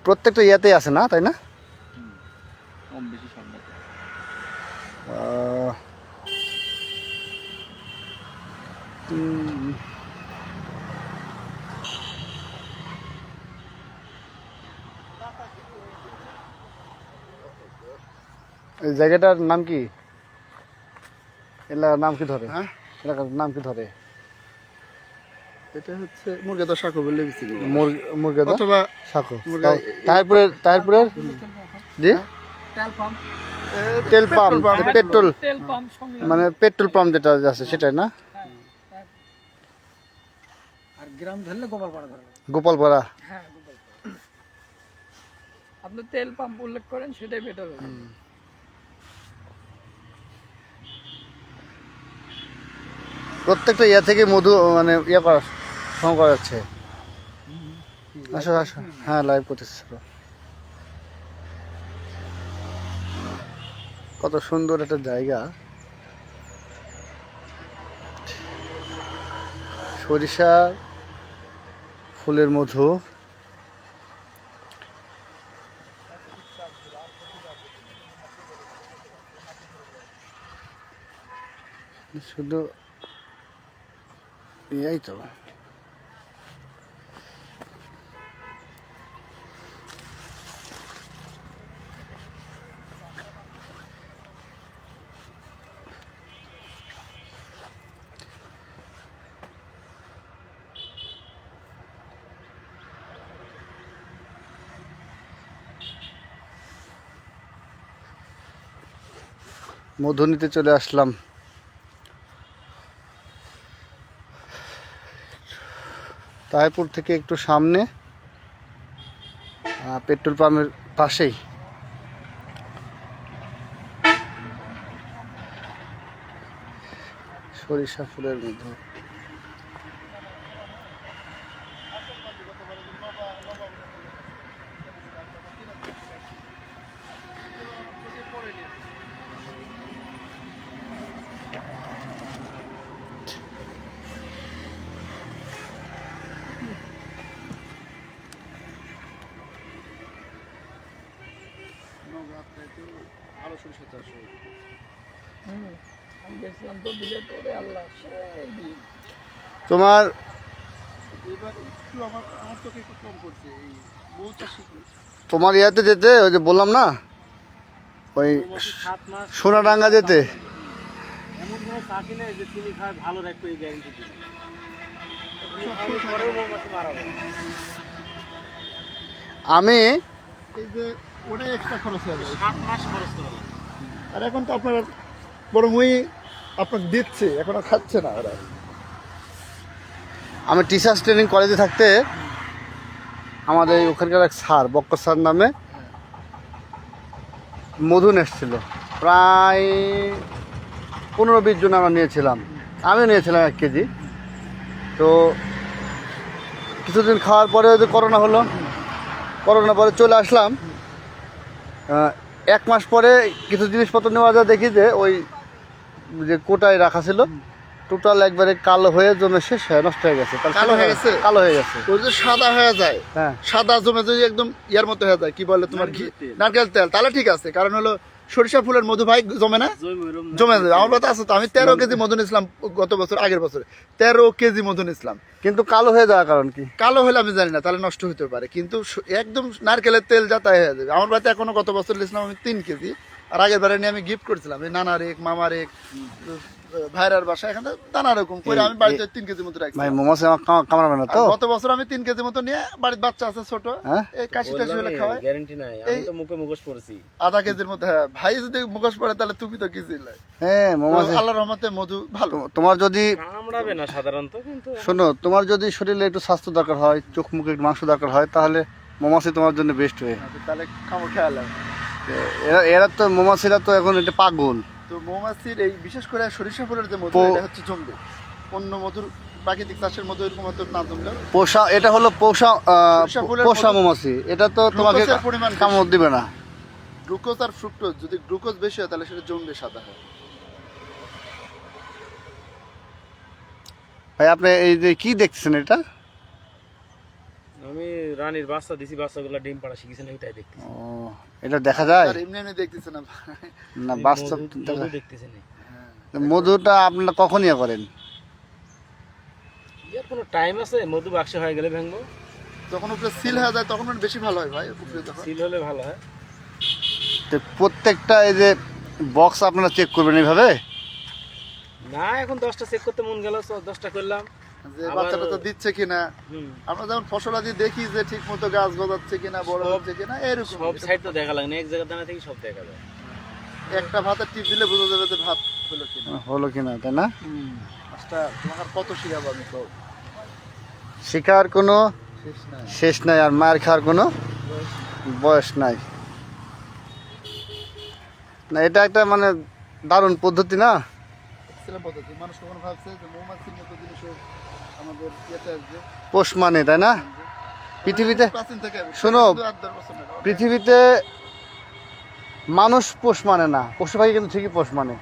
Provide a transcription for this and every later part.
প্রত্যেকটা ইয়াতেই আছে না, তাই না? কম বেশি সব জায়গায়। এই জায়গাটার নাম কি? এলাকার নাম কি ধরে? হ্যাঁ, এলাকার নাম কি ধরে? এটা হচ্ছে মুরগেদা সাঁকো বললে বেশি মুরগেদা অথবা সাঁকো। মুরগা- তারপরে জি তেল পাম্প, পেট্রোল তেল পাম্প সংলগ্ন। মানে পেট্রোল পাম্প যেটা আছে সেটাই না? আর গ্রাম ধরলে গোপালপাড়া ধরে। গোপালপাড়া। হ্যাঁ, গোপালপাড়া। আপনি তেল পাম্প উল্লেখ করেন, সেটাই বেটার হবে। প্রত্যেকটা ইয়া থেকে মধু মানে ইয়ে করা সংগ্রহ করা যাচ্ছে। আসো আসো, হ্যাঁ লাইভ করতেছি। কত সুন্দর একটা জায়গা। সরিষা ফুলের মধু, শুধু এই তো। মধু নিতে চলে আসলাম। তাইপুর থেকে একটু সামনে, পেট্রোল পাম্পের পাশেই। সরিষা ফুলের মধু। ভালো সরিষা চাষ হয়। আমি গেছিলাম তো দিলে তোরে আল্লাহ সেই দিন। তোমার এবার একটু আমার চোখে একটু কম করছে এই বহু চাষি। তোমার ইয়াতে যেতে, ওই যে বললাম না, ওই 7 মাস সোনাডাঙ্গা যেতে, এমন কোনো চাষি নেই যে চিনি খায় ভালো রাখবে এই গ্যারেন্টি দিবে। আমি এই যে ওটাই এক্সট্রা খরচ হয়ে যায়। 7 মাস খরচ করা লাগে। আর এখন তো আপনার বরং ওই আপনাকে দিচ্ছে, এখন আর খাচ্ছে না ওরা। আমি টিচার্স ট্রেনিং কলেজে থাকতে আমাদের ওখানকার এক স্যার, বক্কর স্যার নামে, মধু এসেছিল প্রায় 15-20 জন আমরা নিয়েছিলাম। আমিও নিয়েছিলাম 1 কেজি। তো কিছুদিন খাওয়ার পরে ওই যে করোনা হলো, করোনা পরে চলে আসলাম। 1 মাস পরে কিছু জিনিসপত্র নেওয়া যায়, দেখি যে ওই যে কোটায় রাখা ছিল টোটাল একবারে কালো হয়ে জমে শেষ হয়ে নষ্ট হয়ে গেছে। কালো হয়ে গেছে? কালো হয়ে গেছে। ওই যে সাদা হয়ে যায়, হ্যাঁ, সাদা জমে যদি একদম ইয়ার মতো হয়ে যায়, কি বলে তোমার ঘি, নারকেল তেল। নারকেল তেল, তাহলে ঠিক আছে। কারণ হলো সরিষা ফুলের মধু ভাই জমে না, জমে যায়। আমার কথা আছে তো, আমি 13 কেজি মধু নিয়েছিলাম গত বছর, আগের বছরে 13 কেজি মধু নিয়েছিলাম। কিন্তু কালো হয়ে যাওয়ার কারণ কি? কালো হলে আমি জানি না, তাহলে নষ্ট হতে পারে, কিন্তু একদম নারকেলের তেল যাতা হয়ে যাবে। আমার বাড়িতে এখনো গত বছর নিয়েছিলাম আমি 3 কেজি, আর আগের বারে নিয়ে আমি গিফট করেছিলাম এই নানার এক, মামার এক, ভাইরার বাসা, এখানে নানা রকম করে আমি বাড়িতে 3 কেজি মতো রাখছি। ভাই মোমোসে আমার কামড়াবে না তো? গত বছর আমি 3 কেজি মতো নিয়ে, বাড়ির বাচ্চা আছে ছোট, হ্যাঁ? এই কাশি টাশি হলে খাওয়াই। গ্যারান্টি নাই, আমি তো মুখে মুখোশ পড়েছি। আধা কেজির মতো। হ্যাঁ ভাই, যদি মুখোশ পড়ে তাহলে তুমি তো কিছু নাই। হ্যাঁ মোমোসে। আল্লাহর রহমতে মধু ভালো। তোমার যদি কামড়াবে না সাধারণত, কিন্তু শোনো, তোমার যদি শরীরে একটু স্বাস্থ্য দরকার হয়, চোখ মুখে একটু মাংস দরকার হয়, তাহলে মোমাসি তোমার জন্য বেস্ট হয়ে। তাহলে খামো খেয়ালাম। এরা তো মোমাসিরা তো এখন এটা পাগল। তো মৌমাছির এই বিশেষ করে সরিষা ফুলের যে মধু, এটা হচ্ছে জমবে। অন্য মধুর প্রাকৃতিক চাষের মধু এরকম হয়তো না জমলেও, পোষা, এটা হলো পোষা সরিষা ফুলের পোষা মধু- মোমাসি। এটা তো তোমাকে গ্লুকোজের পরিমাণ বেশি। কামড় দিবে না। গ্লুকোজ আর ফ্রুক্টোজ, যদি গ্লুকোজ বেশি হয় তাহলে সেটা জমবে, সাদা হয়। ভাই আপনি এই যে কি দেখতেছেন এটা? আমি রানীর বাচ্চা দিছি, বাচ্চাগুলো ডিম পাড়া শিখেছে না, ওইটাই দেখতেছি। ও এটা দেখা যায় আর এমনি এমনি দেখতেছে না না, বাস্তব মধু দেখতেছে না। মধুটা আপনারা কখন ইয়ে করেন? এর কোনো টাইম আছে? মধু বাক্স হয়ে গেলে ভাঙবো, যখন উপরে সিল হয়ে যায় তখন মানে বেশি ভালো হয় ভাই, উপরে তখন সিল হলে ভালো হয়। তো প্রত্যেকটা এই যে বক্স আপনারা চেক করবেন এইভাবে? না, এখন 10টা চেক করতে মন গেল, 10টা করলাম। যে আবার- বাচ্চাটা তো দিচ্ছে কিনা, হুম, আমরা যেমন ফসলাদি দেখি যে ঠিক মতো গাছ গজাচ্ছে কিনা, বড় সব- হচ্ছে কিনা, এরকম সব সাইড তো দেখা লাগে না, এক জায়গায় দাঁড়া থেকে সব দেখা যায়। একটা ভাতের টিপ দিলে বোঝা যাবে যে ভাত হলো কিনা। হলো কিনা, তাই না? আচ্ছা তোমার আর কত শিখাবো আমি তো, শিকার কোনো শেষ নাই। শেষ নাই, আর মার খাওয়ার কোনো বয়স নাই। না এটা একটা মানে দারুণ পদ্ধতি না? এক্সেলেন্ট পদ্ধতি। মানুষ কখনো ভাবছে যে মৌমাছির মতো জিনিসও আমাদের ইয়েতে আসবে? পোষ মানে, তাই না? পৃথিবীতে প্রাচীন থেকে শোনো, 8-10 বছর না, পৃথিবীতে মানুষ পোষ মানে না, পশু পাখি কিন্তু ঠিকই পোষ মানে।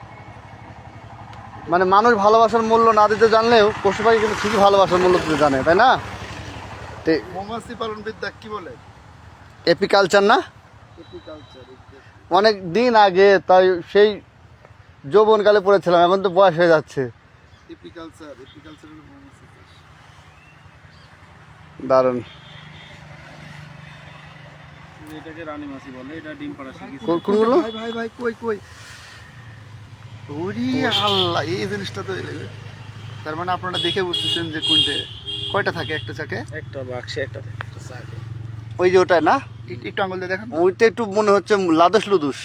মানে মানুষ ভালোবাসার মূল্য না দিতে জানলেও পশু পাখি কিন্তু ঠিকই ভালোবাসার মূল্য দিতে জানে, তাই না? তো মৌমাছি পালন বিদ্যা কি বলে? এপিকালচার না? এপিকালচার। অনেক দিন আগে, তাই সেই যৌবনকালে পড়েছিলাম, এখন তো বয়স হয়ে যাচ্ছে। এপিকালচার, এপিকালচার হলো মৌমাছি চাষ। দারুণ। এটাকে রানী মাছি বলে, এটা ডিম পাড়া শিখেছে। কোনগুলো? ভাই ভাই ভাই কই কই, ওরে আল্লাহ, এই জিনিসটা তো তার মানে আপনারা দেখে বুঝতেছেন যে কোনটা কয়টা থাকে একটা চাকে? একটা বাক্সে একটা চাকে। ওই যে ওটা না, একটু আঙুল দিয়ে দেখান, ওইটা একটু মনে হচ্ছে লাদুস লুদুস।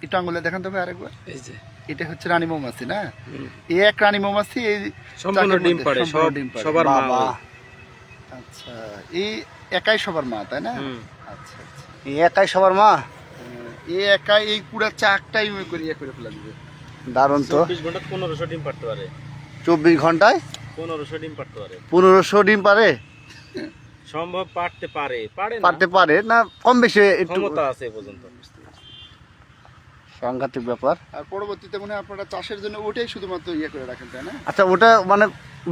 একটু আঙুল দিয়ে দেখান তবে আরেকবার। এই যে এটা হচ্ছে রানী মৌমাছি না? এই এক রানী মৌমাছি এই সম্পূর্ণ চাকের ডিম মধ্যে পাড়ে, সম্পূর্ণ সব ডিম পাড়ে। সবার মা। বাবা, ওই। আচ্ছা, এই একাই সবার মা তাই না? হুম। আচ্ছা আচ্ছা, এই একাই সবার মা? এই একাই এই পুরা চাকটাই ওই করে ইয়ে করে ফেলা দিবে। দারুণ তো। 24 ঘন্টা 1500 ডিম পারতে পারে। 24 ঘন্টায় 1500 ডিম পারতে পারে। 1500 ডিম পারে? সম্ভব, পারতে পারে, পারে না, পারতে পারে না, কম বেশি একটু ক্ষমতা আছে এ পর্যন্ত। সাংঘাতিক ব্যাপার। আর পরবর্তীতে মনে হয় আপনারা চাষের জন্য ওটাই শুধুমাত্র ইয়ে করে রাখেন তাই না? আচ্ছা, ওটা মানে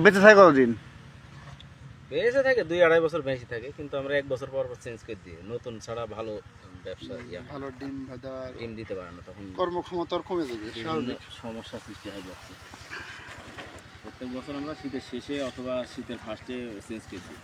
বেঁচে থাকে কতদিন? বেঁচে থাকে 2-2.5 বছর বেশি থাকে, কিন্তু আমরা 1 বছর পর পর চেঞ্জ করে দিই। নতুন ছাড়া ভালো ব্যবসা ভালো ডিম দেওয়ার ডিম দিতে পারে না, তখন কর্মক্ষমতা কমে যাবে বিভিন্ন স্বাভাবিক। সমস্যা সৃষ্টি হয়ে যাচ্ছে। প্রত্যেক বছর আমরা শীতের শেষে অথবা শীতের ফার্স্টে চেঞ্জ করে দিই।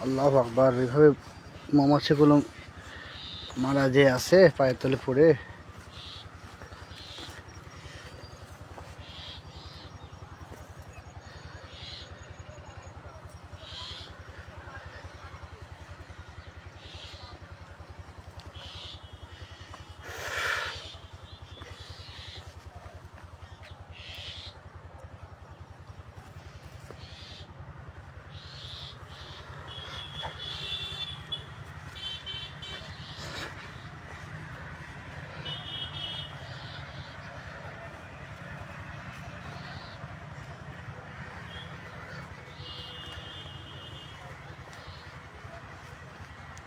আল্লাহু আকবার, এভাবে মৌমাছিগুলো মারা যে আছে পায়ের তলে পড়ে।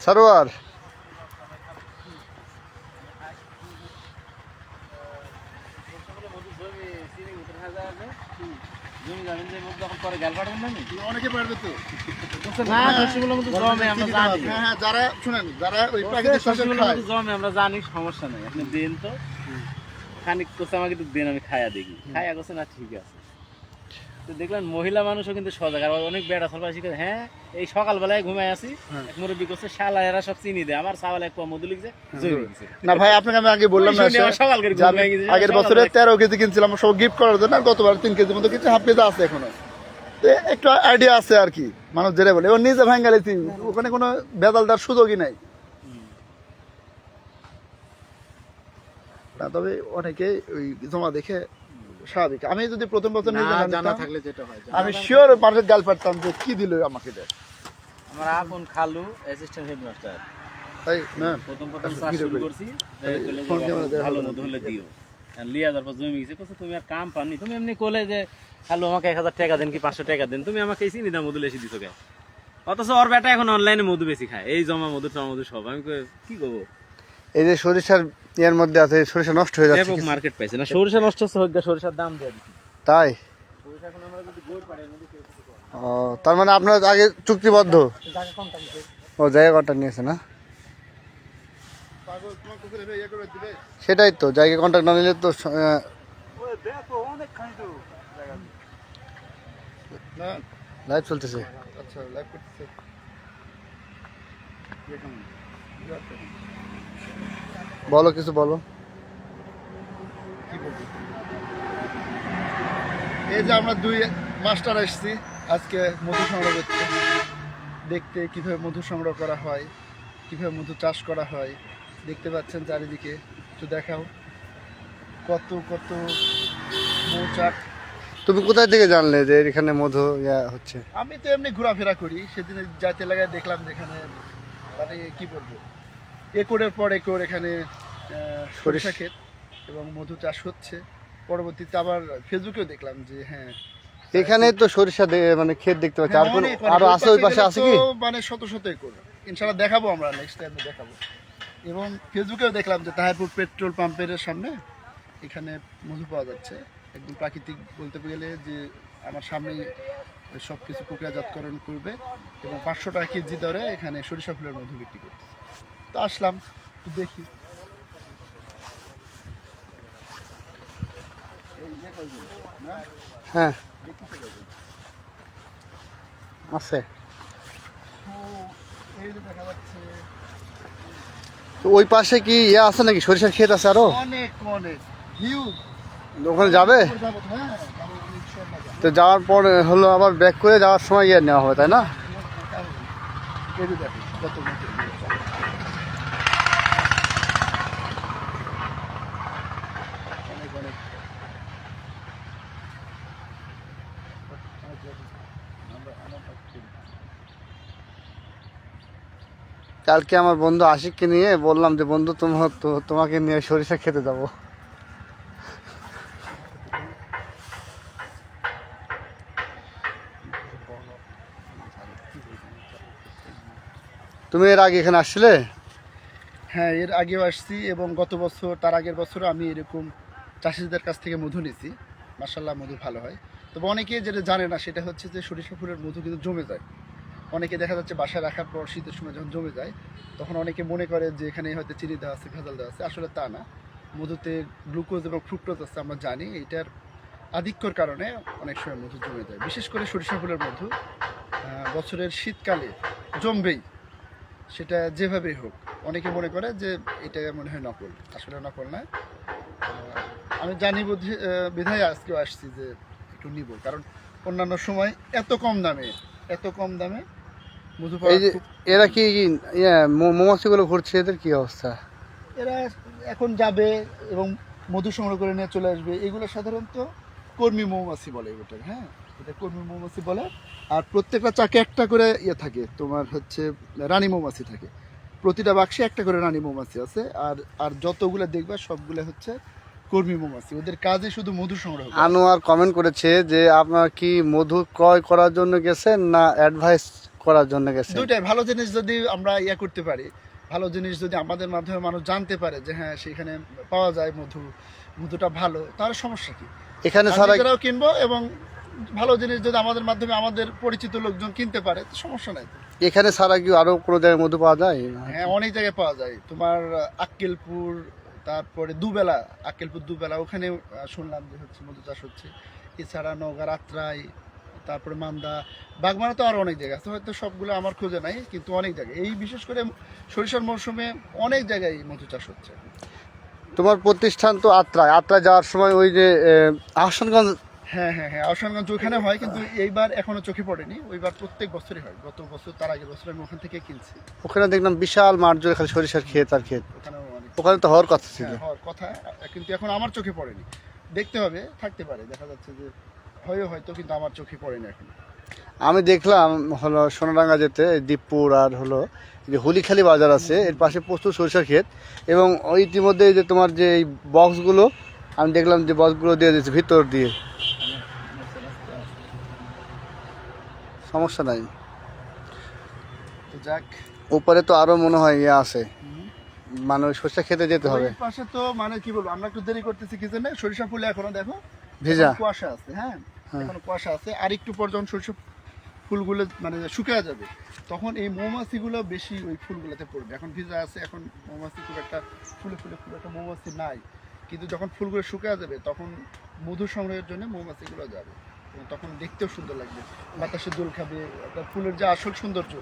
সারোয়ার, অনেকে পারবে তো। না, শস্যগুলোর মধ্যে জমে, আমরা জানি। হ্যাঁ হ্যাঁ, যারা শুনেন, যারা ওই প্রাকৃতিক ফসল শস্যগুলোর খায়, মধ্যে জমে, আমরা জানি, সমস্যা নেই। আপনি দেন তো, খানিক কোচা আমাকে একটু দেন, আমি খায়া দেখি। খায়া গেছে না, ঠিক আছে। তো দেখলেন মহিলা মানুষও কিন্তু সজাগ, আর অনেক বেড়া সরকার শিখে হ্যাঁ এই সকালবেলায় ঘুমায় আসি, এক মুরব্বী করছে শালা এরা সব চিনি দেয়, আমার চাওয়াল এক পোয়া মধু লিখছে জমি লিখছে। না ভাই আপনাকে আমি আগে বললাম না ওই শুনে আমার সকাল করে যে আমি ঘুমায় গেছে, আগের বছরে 13 কেজি কিনছিলাম সব গিফট করার জন্য, আর গতবার 3 কেজির মতো কিছু, হাফ কেজি আছে এখনো। তো একটু আইডিয়া আছে আর কি, মানুষ যেটা বলে ও নিজে ভাঙা গেলেছি, ওখানে কোনো ভেজাল দেওয়ার সুযোগই নাই। না তবে অনেকে ওই জমা দেখে স্বাভাবিক। আমি যদি প্রথম বছর নিজে না, জানতাম, জানা থাকলে যেটা হয় আমি শিওর মানুষের গাল পারতাম যে কি দিল আমাকে এটা। আমার আপন খালু অ্যাসিস্ট্যান্ট হেডমাস্টার, তাই না প্রথম চাষ শুরু করছি, ভালো মধু হলে দিও, আর লিয়া যাওয়ার পর জমি গেছে, কইছে তুমি আর কাম পাননি, তুমি এমনি কোলে যে খালু আমাকে 1000 টাকা দেন কি 500 টাকা দেন, তুমি আমাকে চিনি দাম মধু লেসি দিছো কে, অথচ ওর বেটা এখন অনলাইনে মধু বেশি খায়, এই জমা মধু টমা মধু সব। আমি কি করবো, এই যে সরিষার এর মধ্যে আছে, সরিষা নষ্ট হয়ে যাচ্ছে ব্যাপক মার্কেট পাইছে না, সরিষা নষ্ট হচ্ছে, হোক সরিষার দাম দিয়ে দিচ্ছি, তাই? সরিষা এখন আমরা যদি গোড় পাড়ে মধু খেয়ে ও তার মানে আপনার আগে চুক্তিবদ্ধ, জায়গা কম থাকছে। ও জায়গা কন্ট্রাক্ট নিয়েছে না? সেটাই তো, জায়গা কন্ট্রাক্ট না নিলে তো না লাইভ চলতেছে। আচ্ছা লাইভ করতেছে। বলো কিছু বলো। কি বলবো, এই যে আমরা 2 মাস্টার আসছি আজকে মধু সংগ্রহ করতে, দেখতে কিভাবে মধু সংগ্রহ করা হয়, কিভাবে মধু চাষ করা হয়। দেখতে পাচ্ছেন চারিদিকে, একটু দেখাও কত কত মৌচাক। তুমি কোথায় থেকে জানলে যে এখানে মধু হচ্ছে? আমি তো এমনি ঘোরাফেরা করি, সেদিন যাইতে লাগায় দেখলাম যেখানে মানে কি বলবো, একরের পর একর এখানে সরিষা ক্ষেত এবং মধু চাষ হচ্ছে। পরবর্তীতে আবার ফেসবুকেও দেখলাম যে হ্যাঁ এখানে তো সরিষা মানে ক্ষেত দেখতে পাচ্ছি, আর অনেক, অনেক। আরো আছে ওই পাশে আছে কি? তো মানে শত শত একর, ইনশাআল্লাহ দেখাবো আমরা, নেক্সট টাইমে দেখাবো। এবং ফেসবুকেও দেখলাম যে তাহিরপুর পেট্রোল পাম্পের সামনে এখানে মধু পাওয়া যাচ্ছে, একদম প্রাকৃতিক বলতে গেলে, যে আমার সামনেই সব কিছু প্রক্রিয়াজাতকরণ করবে এবং 500 টাকা কেজি দরে এখানে সরিষা ফুলের মধু বিক্রি করতে। তো আসলাম একটু দেখি। হ্যাঁ আছে। এই যে দেখা যাচ্ছে তো ওই পাশে কি আছে নাকি, সরিষার ক্ষেত আছে আরো? অনেক অনেক হিউজ। ওখানে যাবে? হ্যাঁ, তো যাওয়ার পর হলো আবার ব্যাক করে যাওয়ার সময় নেওয়া হবে, তাই না? এই যে দেখো কত মধু। অনেক অনেক। কালকে আমার বন্ধু আশিককে নিয়ে বললাম যে বন্ধু তোমাকে নিয়ে সরিষা খেতে যাবো। তুমি এর আগে এখানে আসছিলে? হ্যাঁ, এর আগেও আসছি এবং গত বছর তার আগের বছরও আমি এরকম চাষিদের কাছ থেকে মধু নিয়েছি। মাশাআল্লাহ মধু ভালো হয়। তবে অনেকে যেটা জানে না সেটা হচ্ছে যে সরিষা ফুলের মধু কিন্তু জমে যায়। অনেকে দেখা যাচ্ছে বাসায় রাখার পর শীতের সময় যখন জমে যায় তখন অনেকে মনে করে যে এখানে হয়তো চিনি দেওয়া আছে, ভেজাল দেওয়া আছে। আসলে তা না, মধুতে গ্লুকোজ এবং ফ্রুক্টোজ আছে, আমরা জানি। এইটার আধিক্যর কারণে অনেক সময় মধু জমে যায়। বিশেষ করে সরিষা ফুলের মধু বছরের শীতকালে জমবেই, সেটা যেভাবেই হোক। অনেকে মনে করে যে এটা মনে হয় নকল, আসলে নকল না। আমি জানি বিধায় আজকেও আসছি যে একটু নিব, কারণ অন্যান্য সময় এত কম দামে মধু পাওয়া এই যে এরা কি মৌমাছিগুলো ঘুরছে, এদের কি অবস্থা? এরা এখন যাবে এবং মধু সংগ্রহ করে নিয়ে চলে আসবে। এগুলো সাধারণত কর্মী মৌমাছি বলে এগুলো, হ্যাঁ, এটা কর্মী মৌমাছি বলে। আর প্রত্যেকটা চাকে একটা করে থাকে, তোমার হচ্ছে রানী মৌমাছি থাকে। প্রতিটা বাক্সে একটা করে রানী মৌমাছি আছে, আর যতগুলো দেখবা সবগুলো হচ্ছে কর্মী মৌমাছি। ওদের কাজে শুধু মধু সংগ্রহ করা। আনোয়ার কমেন্ট করেছে যে আপনার কি মধু ক্রয় করার জন্য গেছেন না অ্যাডভাইস করার জন্য গেছেন? দুইটাই। ভালো জিনিস যদি আমরা করতে পারি, ভালো জিনিস যদি আমাদের মাধ্যমে মানুষ জানতে পারে যে হ্যাঁ সেখানে পাওয়া যায় মধুটা ভালো, তাহলে সমস্যা কি? এখানে ছাড়া নিজেরাও কিনবো এবং ভালো জিনিস যদি আমাদের মাধ্যমে আমাদের পরিচিত লোকজন কিনতে পারে তো সমস্যা নাই। এখানে ছাড়া কি আরো কোনো জায়গায় মধু পাওয়া যায়? হ্যাঁ, অনেক জায়গায় পাওয়া যায়। তোমার আক্কেলপুর, তারপরে আক্কেলপুর দুবেলা, ওখানে শুনলাম যে হচ্ছে মধু চাষ হচ্ছে। এছাড়া নওগাঁ আত্রাই, তারপরে মান্দা, বাগমারা তো আরও অনেক জায়গা আছে, হয়তো সবগুলো আমার খোঁজে নাই, কিন্তু অনেক জায়গায় এই বিশেষ করে সরিষার মৌসুমে অনেক জায়গায় মধু চাষ হচ্ছে। তোমার প্রতিষ্ঠান তো আত্রায় যাওয়ার সময় ওই যে আহসানগঞ্জ, হ্যাঁ হ্যাঁ হ্যাঁ, আহসানগঞ্জ ওখানে হয়, কিন্তু এইবার এখনো চোখে পড়েনি। ওইবার প্রত্যেক বছরই হয়, গত বছর তার আগের বছর আমি ওখান থেকে কিনছি। ওখানে দেখলাম বিশাল মাঠ জুড়ে খালি সরিষার ক্ষেত আর ক্ষেত, ওখানেও অনেক ওখানে তো হওয়ার কথা ছিল। হ্যাঁ, হওয়ার কথা, কিন্তু এখন আমার চোখে পড়েনি। দেখতে হবে, থাকতে পারে, দেখা যাচ্ছে যে হয়তো, কিন্তু আমার চোখে পড়েনি এখন। আমি দেখলাম হলো সোনাডাঙ্গা যেতে দীপপুর আর হলো যে হুলিখালি বাজার আছে, এর পাশে প্রচুর সরিষার ক্ষেত, এবং ওই ইতিমধ্যে এই যে তোমার যে এই বক্সগুলো আমি দেখলাম যে বক্সগুলো দিয়ে দিচ্ছে ভিতর দিয়ে, সমস্যা নাই। তো যাক, উপরে তো আরো মনে হয় ইয়ে আছে, মানে ওই সরিষা খেতে যেতে হবে। ওই পাশে তো মানে কি বলবো, আমরা একটু দেরি করতেছি কি জন্য, সরিষা ফুলে এখনো দেখো ভেজা, এখনো কুয়াশা আছে। হ্যাঁ, এখনো কুয়াশা আছে। আর একটু পর যখন সরিষা ফুলগুলো মানে শুকিয়ে যাবে, তখন এই মৌমাছিগুলো বেশি ওই ফুলগুলোতে পড়বে। এখন ভিজা আছে, এখন মৌমাছি খুব একটা খুব একটা মৌমাছি নাই, কিন্তু যখন ফুলগুলো শুকিয়ে যাবে তখন মধু সংগ্রহের জন্য মৌমাছিগুলো যাবে, এবং তখন দেখতেও সুন্দর লাগবে, বাতাসে দোল খাবে, একটা ফুলের যে আসল সৌন্দর্য।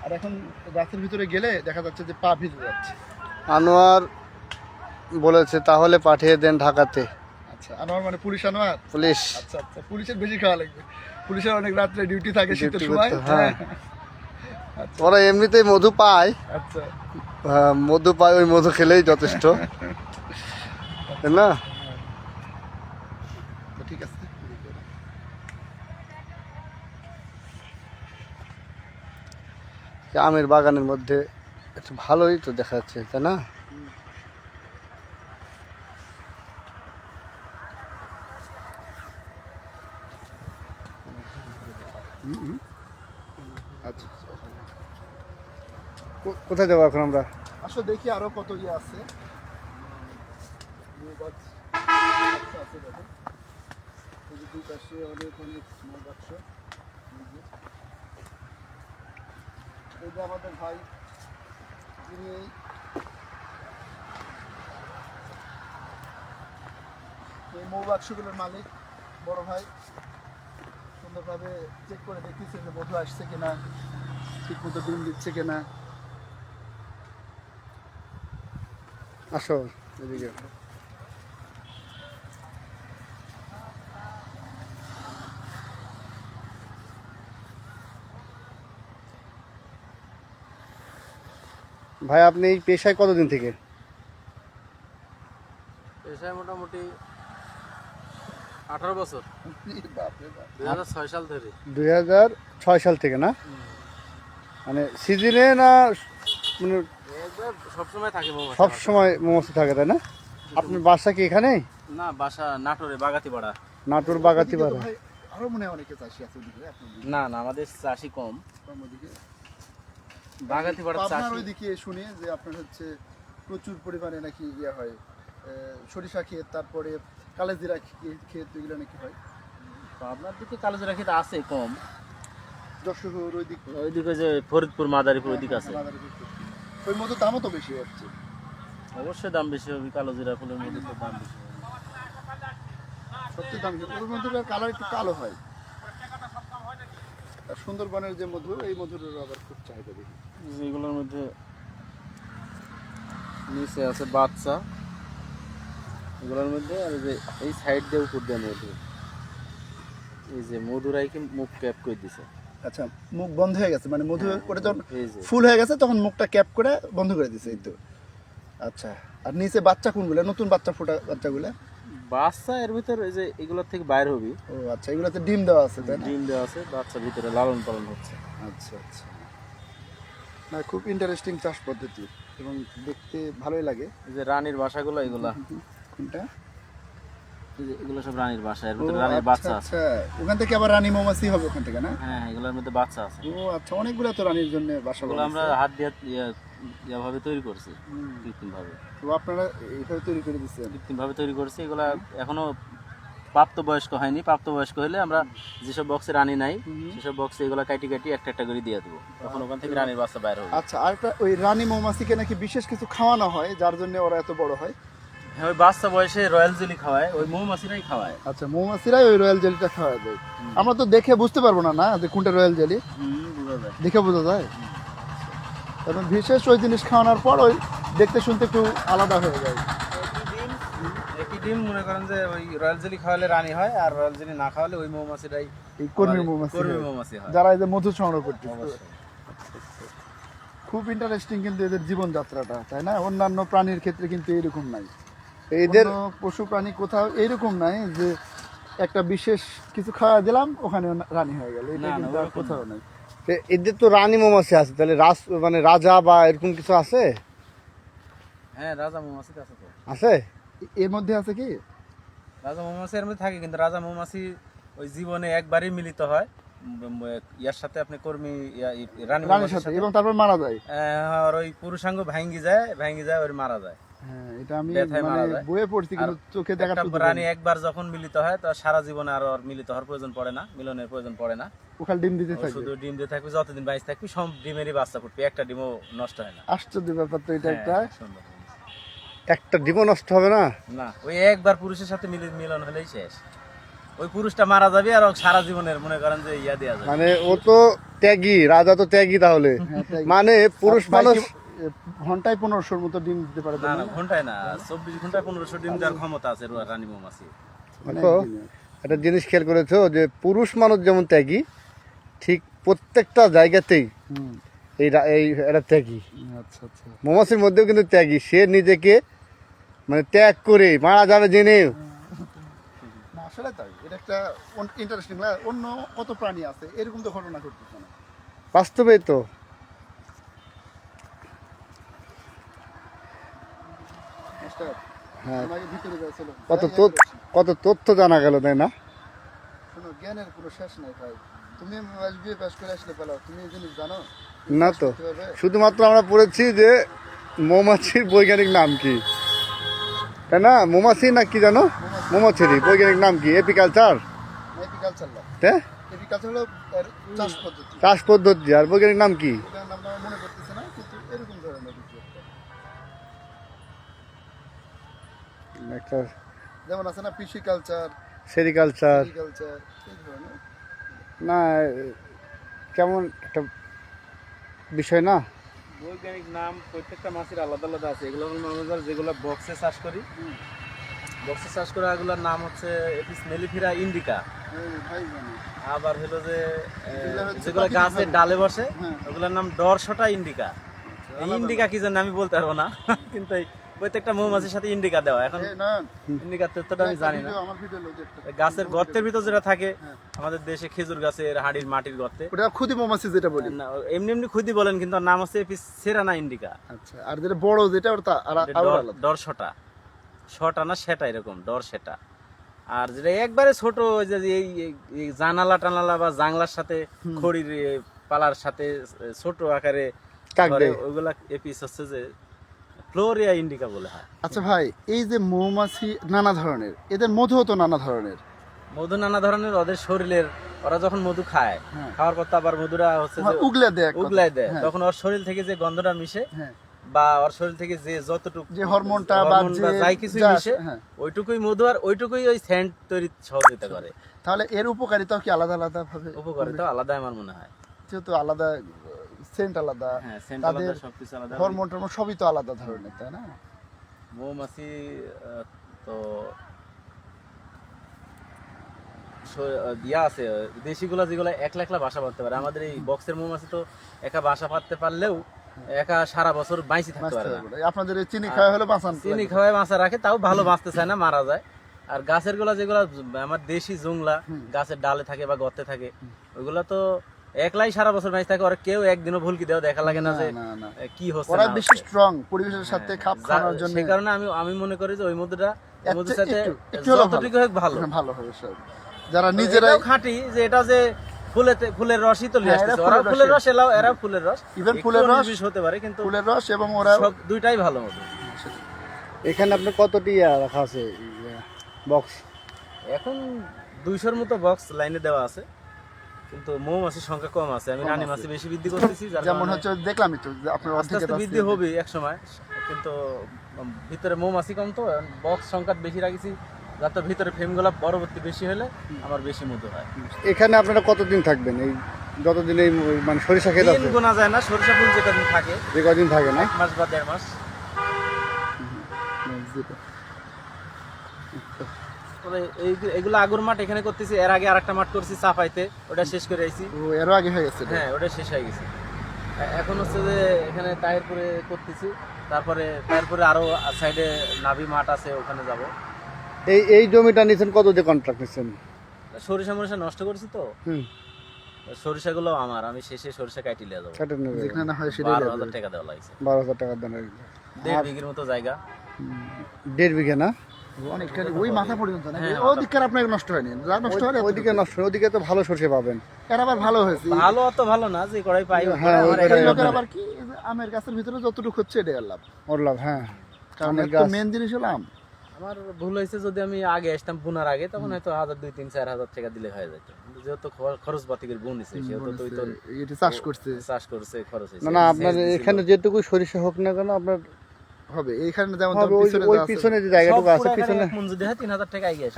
আর এখন গাছের ভিতরে গেলে দেখা যাচ্ছে যে পা ভিজে যাচ্ছে। আনোয়ার বলেছে তাহলে পাঠিয়ে দেন ঢাকাতে। আচ্ছা, আনোয়ার মানে পুলিশ আনোয়ার? পুলিশ, আচ্ছা আচ্ছা, পুলিশের বেশি খাওয়া লাগবে, পুলিশের অনেক রাত্রে ডিউটি থাকে শীতের Duty সময়। করতে, হ্যাঁ। আচ্ছা ওরা এমনিতেই মধু পায়, আচ্ছা, মধু পায়, ওই মধু খেলেই যথেষ্ট, তাই না? তো ঠিক আছে। আমের বাগানের মধ্যে একটু ভালোই তো দেখা যাচ্ছে, তাই না? আচ্ছা, কোথায় যাবো এখন আমরা? আসলে দেখি আরো কত ইয়ে আছে। আছে দেখো, এই যে দুই পাশে অনেক স্মল বাক্স। এই যে আমাদের ভাই, যিনি এই মৌবাক্সগুলোর মালিক, বড় ভাই, সুন্দরভাবে চেক করে দেখতেছে যে মধু আসছে কিনা, ঠিক মতো ডিম দিচ্ছে কিনা। আসো এদিকে। ভাই আপনি এই পেশায় কতদিন থেকে? পেশায় মোটামুটি 18 বছর, বাপরে বাপ। 2006 সাল ধরে। 2006 সাল থেকে না? মানে সিজনে না, মানে একবার সবসময় থাকে মৌমাছি। সব সময় মৌমাছি থাকে, তাই না? আপনার বাসা কি এখানেই? না, বাসা নাটোরে, বাগাতিপাড়া। নাটোর বাগাতি ওদিকে তো পাড়া। ভাই আরো মনে হয় অনেকে চাষি আছে ওদিকে, আপনার দিকে, না না, আমাদের চাষি কম, কম ওদিকে। বাগাতিপাড়া আপনার চাষি। ওইদিকে শুনি যে আপনার হচ্ছে প্রচুর পরিমাণে নাকি ইয়ে হয়, সরিষা ক্ষেত, তারপরে কালেজিরা ক্ষেত, এগুলো নাকি হয়। আপনার দিকে কালোজিরা ক্ষেত আছে কম, যশোর ওইদিক, ওইদিকে যে ফরিদপুর, মাদারীপুর ওইদিকে আছে। ওই মতো দামও তো বেশি হচ্ছে। অবশ্যই দাম বেশি হবে, কালোজিরা ফুলের মধ্যে তো দাম বেশি হবে। সত্যি দাম বেশি, ওই মধুটার কালার একটু কালো হয়। আর সুন্দরবনের যে মধু, এই মধুর আবার খুব চাহিদা বেশি। এগুলোর মধ্যে নিচে আছে বাচ্চা, এগুলোর মধ্যে আর এই যে এই সাইড দিয়ে উপর দিয়ে মধু, এই যে মধুরাইকে মুখ ক্যাপ করে দিছে। আচ্ছা, মুখ বন্ধ হয়ে গেছে, মানে মধু করে যখন এই যে ফুল হয়ে গেছে তখন মুখটা ক্যাপ করে বন্ধ করে দিছে, এই তো। আচ্ছা, আর নিচে বাচ্চা কোনগুলো, নতুন বাচ্চা ফোটা বাচ্চাগুলো? বাচ্চা এর ভিতরে এই যে এগুলোর থেকে বাইর হবি। ও আচ্ছা, এগুলোতে ডিম দেওয়া আছে, তাই না? ডিম দেওয়া আছে, বাচ্চা ভিতরে লালন পালন হচ্ছে। আচ্ছা আচ্ছা, না খুব ইন্টারেস্টিং চাষ পদ্ধতি, এবং দেখতে ভালোই লাগে। এই যে রানীর বাসাগুলো, এগুলা কোনটা? এই যে এগুলো সব রানীর বাসা, এর ও ভিতরে রানীর আচ্ছা বাচ্চা আছে। আচ্ছা, ওখান থেকে আবার রানী মৌমাছি হবে ওখান থেকে, না? হ্যাঁ, এগুলোর মধ্যে বাচ্চা আছে। ও আচ্ছা, অনেকগুলো তো রানীর জন্য বাসা এগুলো আমরা বানাইছে। হাত দিয়ে ভাবে তৈরি করছি, হুম। কৃত্রিম ভাবে। তো আপনারা এইভাবে তৈরি করে দিচ্ছেন? কৃত্রিম ভাবে তৈরি করছি। এগুলা এখনো প্রাপ্তবয়স্ক হয়নি, প্রাপ্তবয়স্ক হলে আমরা যেসব বক্সে রানী নাই সেসব বক্সে এগুলা কাটি কাটি একটা একটা করে দিয়ে দেবো, তখন ওখান থেকে রানীর বাচ্চা বাইরে হবে। আচ্ছা, আর ওই রানী মৌমাছিকে নাকি বিশেষ কিছু খাওয়ানো হয়, যার জন্য ওরা এত বড় হয়? ওই বাচ্চা বয়সে রয়্যাল জেলি খাওয়ায়, ওই মৌমাছিরাই খাওয়ায়। আচ্ছা, মৌমাছিরাই ওই রয়্যাল জেলিটা খাওয়া দেয়। আমরা তো দেখে বুঝতে পারবো না, না যে কোনটা রয়্যাল জেলি, বোঝা যায়। দেখে বোঝা যায়। এবং বিশেষ ওই জিনিস খাওয়ানোর পর ওই দেখতে শুনতে একটু আলাদা হয়ে যায়। একই ডিম মনে করেন যে ওই রয়্যাল জেলি খাওয়ালে রানী হয়, আর রয়্যাল জেলি না খাওয়ালে ওই মৌমাছিরাই এই কর্মী মৌমাছি, কর্মী মৌমাছি হয়। যারা এই যে মধু সংগ্রহ করতে। অবশ্যই। খুব ইন্টারেস্টিং কিন্তু এদের জীবনযাত্রাটা, তাই না? অন্যান্য প্রাণীর ক্ষেত্রে কিন্তু এরকম নাই। এদের অন্য পশু প্রাণী কোথাও এইরকম নাই যে একটা বিশেষ কিছু খাওয়া দিলাম ওখানে রানী হয়ে গেল, এটা না, কিন্তু আর ওরকম কোথাও নাই। এদের তো রানী মৌমাছি আছে, তাহলে মানে রাজা বা এরকম কিছু আছে? হ্যাঁ, রাজা মৌমাছি তো আছে তো। আছে? এর মধ্যে আছে কি রাজা মৌমাছি এর মধ্যে থাকে, কিন্তু রাজা মৌমাছি ওই জীবনে একবারই মিলিত হয় ইয়ার সাথে, আপনি কর্মী রানী রানীর মৌমাছির সাথে, সাথে। এবং তারপর মারা যায়। আর ওই পুরুষাঙ্গ ভাঙ্গি যায় ওর মারা যায়। হ্যাঁ, এটা আমি ব্যথায় মানে মারা যায়। বইয়ে পড়ছি কিন্তু চোখে দেখা একটা রানী একবার যখন মিলিত হয়, তো সারা জীবনে আর ওর মিলিত হওয়ার প্রয়োজন পড়ে না, মিলনের প্রয়োজন পড়ে না। ওখানে ডিম দিতে ও থাকে। শুধু ডিম দিয়ে থাকবে, যতদিন বাইশ থাকবে সব ডিমেরই বাচ্চা ফুটবে, একটা ডিমও নষ্ট হয় না। আশ্চর্য ব্যাপার তো এটা একটা। হ্যাঁ, সুন্দর। একটা ডিমও নষ্ট হবে না? না, ওই একবার পুরুষের সাথে মিলন হলেই শেষ। ওই পুরুষটা মারা যাবে, আর সারা জীবনের মনে করেন যে ইয়া দেওয়া যাবে। মানে ও তো ত্যাগী, রাজা তো ত্যাগী তাহলে। হ্যাঁ, তাই। মানে পুরুষ আর মানুষ বাইকে, ঘন্টায় 1500-র মতো ডিম দিতে পারে। না না, ঘন্টায় না, 24 ঘন্টায় 1500 ডিম দেওয়ার ক্ষমতা আছে রানী মৌমাছি। দেখো, একটা জিনিস খেয়াল করেছো যে পুরুষ মানুষ যেমন ত্যাগী, ঠিক প্রত্যেকটা জায়গাতেই হুম, এই এটা ত্যাগী। আচ্ছা আচ্ছা। মৌমাছির মধ্যেও কিন্তু ত্যাগী, সে নিজেকে মানে ত্যাগ করে মারা যাবে জেনে। না, আসলে তাই, এটা একটা ইন্টারেস্টিং। অন্য কত প্রাণী আছে এরকম তো ঘটনা ঘটতেছে না বাস্তবে তো। মাস্টার। হ্যাঁ, আমাকে ভিতরে যাও, চলো। কত তথ্য জানা গেল, তাই না? শোনো, জ্ঞানের কোনো শেষ নাই ভাই। তুমি বিয়ে পাস করে আসলে পালাও, তুমি এই জিনিস জানো? না তো, করতে পারবে? শুধুমাত্র আমরা পড়েছি যে মৌমাছির বৈজ্ঞানিক নাম কি, তাই না? মৌমাছি না কি জানো, মৌমাছির বৈজ্ঞানিক নাম কি? এপিকালচার। এপিকালচার। হ্যাঁ, এপিকালচার হলো এর চাষ পদ্ধতি। চাষ পদ্ধতি। আর বৈজ্ঞানিক নাম কি? এটার নামটা আমার মনে করতেছে না, কিন্তু এরকম ধরনের কিছু একটা। একটা যেমন আছে না পিসিকালচার, সেরিকালচার। এগ্রিকালচার, এই ধরনের। না, কেমন একটা বিষয় না? বৈজ্ঞানিক নাম প্রত্যেকটা মাছের আলাদা আলাদা আছে। এগুলো হলো আমরা যেগুলো বক্সে চাষ করি, বক্সে চাষ করা এগুলোর নাম হচ্ছে এপিস মেলিফেরা ইন্ডিকা। ভাই জানি। আবার হলো যে এগুলো হচ্ছে যেগুলো প্রাকৃতিক গাছের ভাবে। ডালে বসে, হ্যাঁ। ওগুলোর নাম ডরসটা ইন্ডিকা। এই ইন্ডিকা কি জানি আমি বলতে পারবো না, কিন্তু এই প্রত্যেকটা মৌমাছির সাথে ইন্ডিকা দেওয়া। এখন এই নয়ন, ইন্ডিকার তথ্যটা আমি জানি না। আমার ভিডিও লোড একটা। গাছের গর্তের ভিতর যেটা থাকে, হ্যাঁ। আমাদের দেশে খেজুর গাছের হাড়ির মাটির গর্তে, ওটা ক্ষুদি মৌমাছি যেটা বলি। না, এমনি এমনি খুদি বলেন, কিন্তু ওর নাম হচ্ছে এপিস সেরানা ইন্ডিকা। আচ্ছা, আর যেটা বড় যেটা ওটা আরো আলাদা। ডরসটা, শটা না সেটা, এরকম ডর সেটা। আর যেটা একবারে ছোট, ওই যে এই জানালা টানালা বা জাংলার সাথে খড়ির পালার সাথে ছোট আকারে টাক ধরে, দেয়। ওইগুলা এপিস হচ্ছে যে ফ্লোরিয়া ইন্ডিকা বলে হয়। আচ্ছা ভাই, এই যে মৌমাছি নানা ধরনের, এদের মধুও তো নানা ধরনের। মধু নানা ধরনের, ওদের শরীরের, ওরা যখন মধু খায়, হ্যাঁ। খাওয়ার পর তো আবার মধুরা হচ্ছে যে উগলে দেয় এক কথায়। উগলায় দেয়, হ্যাঁ, তখন ওর শরীর থেকে যে গন্ধটা মিশে, হ্যাঁ। বা ওর শরীর থেকে যে যতটুকু যে হরমোনটা বা হরমোন বা যে যাই কিছুই যা মিশে, আসে, হ্যাঁ। ওইটুকুই মধু, আর ওইটুকুই ওই সেন্ট তৈরি সহযোগিতা করে। তাহলে এর উপকারিতাও কি আলাদা আলাদা ভাবে? উপকারিতা আলাদা আমার মনে হয়। যেহেতু আলাদা সেন্ট আলাদা, হ্যাঁ, সেন্ট তাদের আলাদা, সবকিছু আলাদা। হরমোন টরমোন সবই তো আলাদা ধরনের, তাই না? মৌমাছি তো ইয়া আছে, দেশিগুলা যেগুলো একলা একলা বাসা বাঁধতে পারে। আমাদের এই বক্সের মৌমাছি তো একা বাসা বাঁধতে পারলেও একা সারা বছর বাইসি থাকতে পারে না। আপনাদের এই চিনি খাওয়া হলো বাঁচান। চিনি খাওয়ায় বাঁচা রাখে, তাও ভালো বাঁচতে চায় না, মারা যায়। আর গাছের গুলা যেগুলা আমার দেশি জুংলা গাছের ডালে থাকে বা গর্তে থাকে, ওইগুলা তো একলাই সারা বছর বাইসে থাকে। ওরা কেউ একদিনও ভুলকি দেওয়া দেখা লাগে না যে না। কি হচ্ছে ওরা না বেশি হচ্ছে। স্ট্রং, পরিবেশের সাথে খাপ খাওয়ার জন্য। সেই কারণে আমি মনে করি যে ওই মধুটা মধুর সাথে একটু হলেও যতটুকু হোক ভালো, ভালো হবে সব। যারা নিজেরাই এটাও খাঁটি, যে এটা যে ফুলের রসই তো নিয়ে হ্যাঁ, এরা আসতেছে। ওরা ফুলের ফুলের রস, এরাও ফুলের রস। Even একটু ফুলের রস, 19-20 হতে পারে, কিন্তু ফুলের রস, এবং ওরা সব দুইটাই ভালো মধু। এখানে আপনার কতটি রাখা আছে বক্স? এখন 200-র মতো বক্স লাইনে দেওয়া আছে, কিন্তু মৌমাছির সংখ্যা কম আছে। আমি রানী মাছি বেশি বৃদ্ধি করতেছি, যার যেমন কারণে হচ্ছে দেখলামই তো যে আপনার আস্তে অর্ধেকের আস্তে বৃদ্ধি হবে এক সময়, কিন্তু ভিতরে মৌমাছি কম তো বক্স সংখ্যা বেশি রাখিছি, যাতে ভিতরে ফ্রেমগুলো পরবর্তী বেশি হলে আমার বেশি মধু হয়। এখানে আপনারা কতদিন থাকবেন? এই যতদিন এই মানে সরিষা ক্ষেত আছে দিন গোনা যায় না, সরিষা ফুল যে কদিন থাকে, যে কদিন থাকে না? 1 মাস বা 1.5 মাস। তবে এগুলো আগুর মাঠ এখানে করতেছি, এর আগে আরেকটা মাঠ করছি চাপাইতে, ওটা শেষ করে আইছি। ও এরও আগে হয়ে গেছে এটা? হ্যাঁ, ওটা শেষ হয়ে গেছে। এখন হচ্ছে যে এখানে তাহিরপুরে করতেছি, তারপরে আরো সাইডে নাভি মাঠ আছে, ওখানে যাব। এই জমিটা নিছেন কত দিয়ে কন্ট্রাক্ট নিছেন? সরিষা মরিষা নষ্ট করছি তো, হুম, সরিষাগুলো আমার, আমি শেষে সরিষা কাটি লিয়ে যাবো। কাটে নেবে। যেখানে না হয় সেটাই 12,000 টাকা দেওয়া লাগছে। 12,000 টাকা দেন। 1.5 বিঘের মতো জায়গা। 1.5 বিঘা না? অনেকটা ওই মাথা পর্যন্ত না, হ্যাঁ, ওদিককার আপনার নষ্ট হয়নি, যা নষ্ট হয় ওইদিকে নষ্ট, ওইদিকে তো ভালো সরষে পাবেন। এর আবার ভালো হয়েছে। ভালো অত ভালো না, যে কড়াই পাই হ্যাঁ, ওই এই কড়াই লোকের আবার কি এই যে আমের গাছের ভিতরে যতটুকু হচ্ছে এটাই আর লাভ, ওর লাভ। হ্যাঁ, কারণ আমের একটা গাছ। মেন জিনিস হলো আম। আমার ভুল হয়েছে, যদি আমি আগে আসতাম বুনার আগে, তখন হয়তো 1,000, 2, 3, 4,000 টাকা দিলে হয়ে যেত। কিন্তু যেহেতু খরচ পাতির বোন নিছে, সেহেতু তুই তো এটা চাষ করছে চাষ করছে, খরচ হয়েছে। না না, আপনার এখানে যেটুকু সরিষা হোক না কেন আপনার হবে এইখানে, যেমন হবে। পিছনে ওই যা আছে। পিছনে যে জায়গাটুকু আছে পিছনে এক মন যদি হয় 3,000 টাকা আগে আসে।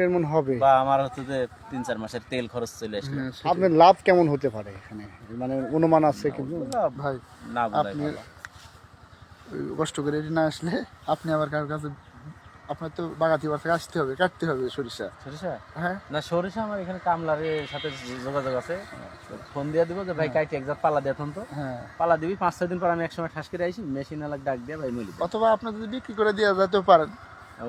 1 মন হবে। বা আমার হচ্ছে যে 3-4 মাসের তেল খরচ চলে আসলো। হ্যাঁ, সেটাই। আপনার লাভ কেমন হতে পারে এখানে? মানে অনুমান আছে কিন্তু। ভাই না বলাই আপনি ভালো। ওই কষ্ট করে এটি না আসলে আপনি আবার কারোর কাছে, আপনার তো বাগাতি বাসা আসতে হবে, কাটতে হবে সরিষা। সরিষা হ্যাঁ, না, সরিষা আমার এখানে কামলারের সাথে যোগাযোগ আছে, ফোন দিয়ে দিব যে ভাই কাইটি একজাত পালা দিয়ে তো, হ্যাঁ। পালা দিবি 5-6 দিন পর আমি একসময় ঠাস করে আইসি, মেশিন আলাদা ডাক দিয়ে ভাই মিলি। অথবা আপনি যদি বিক্রি করে দিয়ে যেতে পারেন,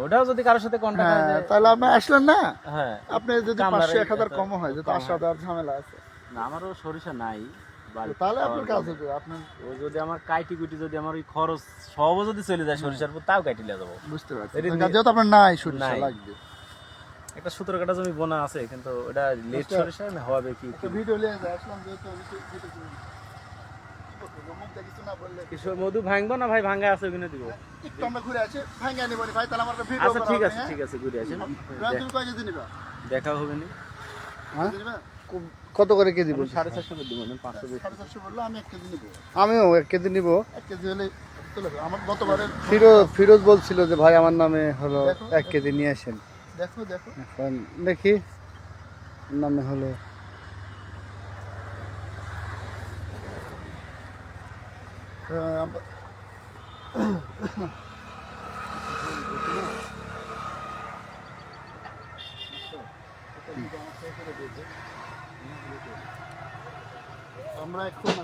ওটাও যদি কারোর সাথে কন্টাক্ট হয় হ্যাঁ, যে- তাহলে আপনি আসলেন না, হ্যাঁ, আপনি যদি কামলারে 500-1000 কম হয়, যেহেতু কম আসা দেওয়ার ঝামেলা আছে, না আমারও সরিষা নাই বাড়িতে তাহলে আপনার খাওয়ার কাজ জন্য। হবে। আপনার ও যদি আমার কাইটি কুটি যদি আমার ওই খরচ সবও যদি চলে যায় সরিষার উপর, তাও কাটি লিয়ে যাবো। বুঝতে পারছি, এটি যেহেতু আপনার নাই সরিষা নাই। লাগবে। একটা 17 কাঠা জমি বোনা আছে, কিন্তু ওটা লেট সরিষা না হবে কি একটা ভিডিও নিয়ে আসলাম, যেহেতু আমি ভিডিও করি। মুখটা কিছু না বললে কিশোর মধু ভাঙবো না ভাই? ভাঙ্গা আছে, ওখানে দিব। একটু আমরা ঘুরে আসি, ভাঙা নিব ভাই, তাহলে আমার ভিডিও আচ্ছা ঠিক আছে, ঠিক আছে, ঘুরে আসেন, তুমি কয় কেজি নিবা? দেখা হবে নি। হ্যাঁ? কেজি নিবা? কত করে কেজি আমি বলছেন? 450 করে দিব, আমি 500 বেশি। 450 বললো, আমি 1 কেজি নিব। আমিও 1 কেজি নিব। 1 কেজি হলে চলে যাবে। আমার গতবারের ফিরোজ বলছিল যে ভাই আমার নামে হলো দেখো, 1 কেজি নিয়ে আসেন। দেখো দেখো এখন দেখি নামে হলো আমরা এখন